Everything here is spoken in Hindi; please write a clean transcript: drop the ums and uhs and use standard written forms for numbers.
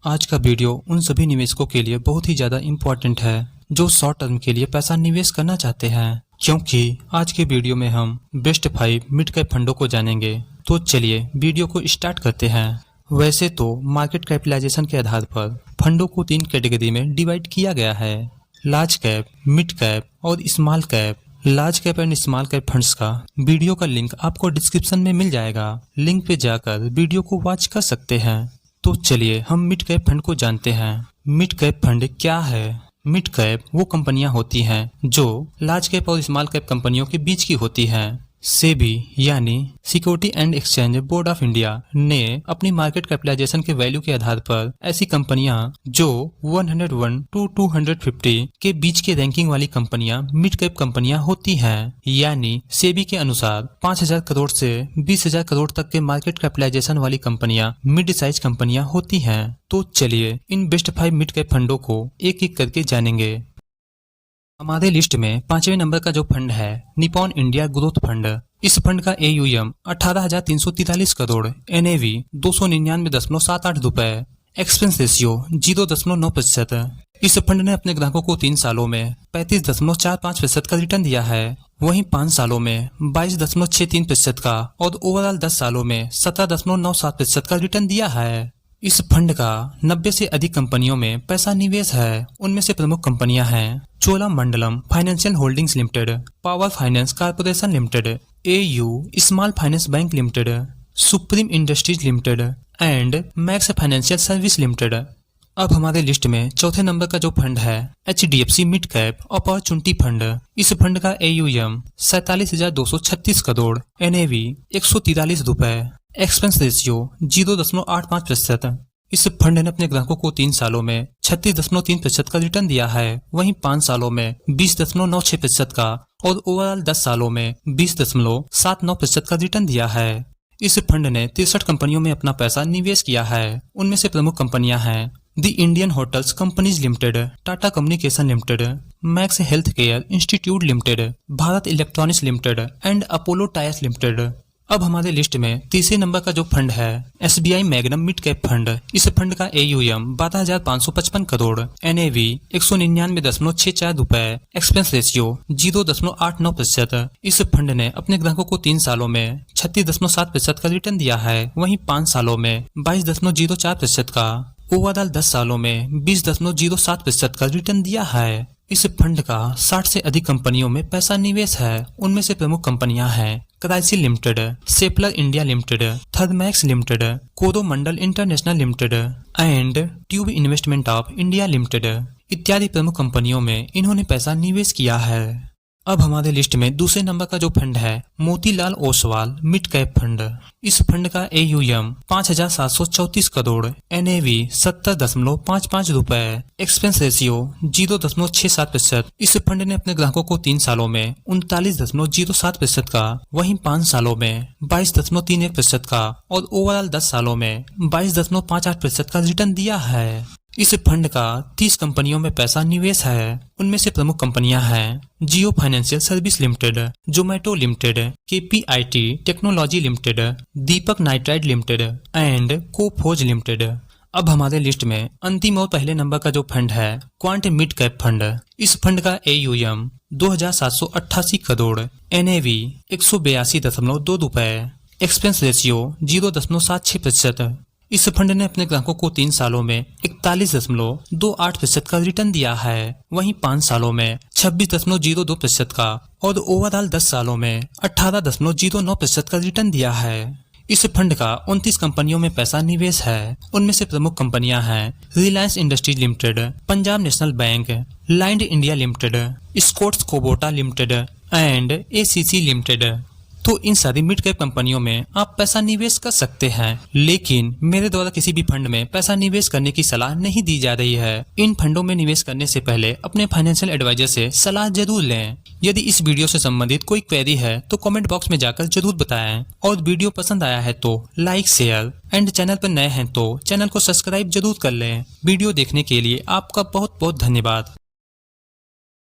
आज का वीडियो उन सभी निवेशकों के लिए बहुत ही ज्यादा इम्पोर्टेंट है जो शॉर्ट टर्म के लिए पैसा निवेश करना चाहते हैं, क्योंकि आज के वीडियो में हम बेस्ट 5 मिड कैप फंडों को जानेंगे। तो चलिए वीडियो को स्टार्ट करते हैं। वैसे तो मार्केट कैपिटलाइजेशन के आधार पर फंडों को 3 कैटेगरी में डिवाइड किया गया है, लार्ज कैप, मिड कैप और small cap. Large cap and small cap funds का वीडियो का लिंक आपको डिस्क्रिप्शन में मिल जाएगा, लिंक पे जाकर वीडियो को वॉच कर सकते हैं। तो चलिए हम मिड कैप फंड को जानते हैं। मिड कैप फंड क्या है? मिड कैप वो कंपनियां होती हैं जो लार्ज कैप और स्मॉल कैप कंपनियों के बीच की होती हैं। सेबी यानी security and exchange board of India ने अपनी मार्केट कैपिटलाइजेशन के वैल्यू के आधार पर ऐसी कंपनियां जो 101 to 250 के बीच के रैंकिंग वाली कंपनियां मिड कैप कंपनियां होती हैं। यानी सेबी के अनुसार 5,000 करोड़ से 20,000 करोड़ तक के मार्केट कैपिटलाइजेशन वाली कंपनियां मिड साइज कंपनियां होती हैं। तो चलिए इन बेस्ट 5 मिड कैप फंडों को एक एक करके जानेंगे। हमारे लिस्ट में 5वें नंबर का जो फंड है निपॉन इंडिया ग्रोथ फंड। इस फंड का AUM 18,343 करोड़, NAV 299.78 रुपए, एक्सपेंस रेशियो 0.9%। इस फंड ने अपने ग्राहकों को 3 सालों में 35.45% का रिटर्न दिया है, वहीं 5 सालों में 22.63% का और ओवरऑल 10 सालों में 17.97% का रिटर्न दिया है। इस फंड का 90 से अधिक कंपनियों में पैसा निवेश है। उनमें से प्रमुख कंपनियां हैं Cholamandalam financial holdings limited, power finance corporation limited, AU small finance bank limited, supreme industries limited and max financial service limited. अब हमारे लिस्ट में चौथे नंबर का जो फंड है HDFC mid cap opportunity fund. इस फंड का AUM 47,236 करोड़, NAV 143 रुपए, एक्सपेंस रेशियो 0.85%। इस फंड ने अपने ग्राहकों को 3 सालों में 36.3% का रिटर्न दिया है, वहीं 5 सालों में 20.96% का और ओवरऑल 10 सालों में 20.79% का रिटर्न दिया है। इस फंड ने 63 कंपनियों में अपना पैसा निवेश किया है। उनमें से प्रमुख कंपनियां हैं the Indian hotels companies limited, Tata communication limited, max health care institute limited, Bharat electronics limited and Apollo tyres limited. अब हमारे लिस्ट में तीसरे नंबर का जो फंड है SBI magnum mid cap fund. इस फंड का AUM 12,555 करोड़, NAV 199.64 रुपए, एक्सपेंस रेशियो 0.89%। इस फंड ने अपने ग्राहकों को 3 सालों में 36.7% का रिटर्न दिया है, वहीं 5 सालों में 22.04% का, ओवरऑल 10 सालों में 20.07% का रिटर्न दिया है। इस फंड का 60 से अधिक कंपनियों में पैसा निवेश है। उनमें से प्रमुख कंपनियां हैं Crisil limited, Schaeffler India limited, Thermax limited, Coromandel international limited and tube investment of India limited इत्यादि प्रमुख कंपनियों में इन्होंने पैसा निवेश किया है। अब हमारे लिस्ट में दूसरे नंबर का जो फंड है Motilal Oswal mid cap fund. इस फंड का AUM 5,734 करोड़, NAV 70.55 रुपए, एक्सपेंस रेशियो 0.67%। इस फंड ने अपने ग्राहकों को 3 सालों में 39.07% का, वहीं 5 सालों में 22.31% का और ओवरऑल 10 सालों में 22.58% का रिटर्न दिया है। इस फंड का 30 कंपनियों में पैसा निवेश है। उनमें से प्रमुख कंपनियां हैं Jio financial service limited, Zomato limited, KPIT technology limited, Deepak nitrite limited and Coforge limited. अब हमारे लिस्ट में अंतिम और पहले नंबर का जो फंड है क्वांट मिड कैप फंड। इस फंड का AUM 2,788 करोड़, NAV 182.2 रुपए, एक्सपेंस रेशियो 0.76%। इस फंड ने अपने ग्राहकों को 3 सालों में 41.28% का रिटर्न दिया है, वहीं 5 सालों में 26.02% का और ओवरऑल 10 सालों में 18.09% का रिटर्न दिया है। इस फंड का 29 कंपनियों में पैसा निवेश है। उनमें से प्रमुख कंपनियां हैं Reliance industries limited, Punjab national bank, Linde India limited, Escorts Kubota limited and ACC limited. तो इन सारी मिड कैप कंपनियों में आप पैसा निवेश कर सकते हैं, लेकिन मेरे द्वारा किसी भी फंड में पैसा निवेश करने की सलाह नहीं दी जा रही है। इन फंडों में निवेश करने से पहले अपने फाइनेंशियल एडवाइजर से सलाह जरूर लें। यदि इस वीडियो से संबंधित कोई क्वेरी है तो कमेंट बॉक्स में जाकर जरूर बताएं, और वीडियो पसंद आया है तो लाइक, शेयर एंड चैनल पर नए हैं तो चैनल को सब्सक्राइब जरूर कर लें। वीडियो देखने के लिए आपका बहुत बहुत धन्यवाद।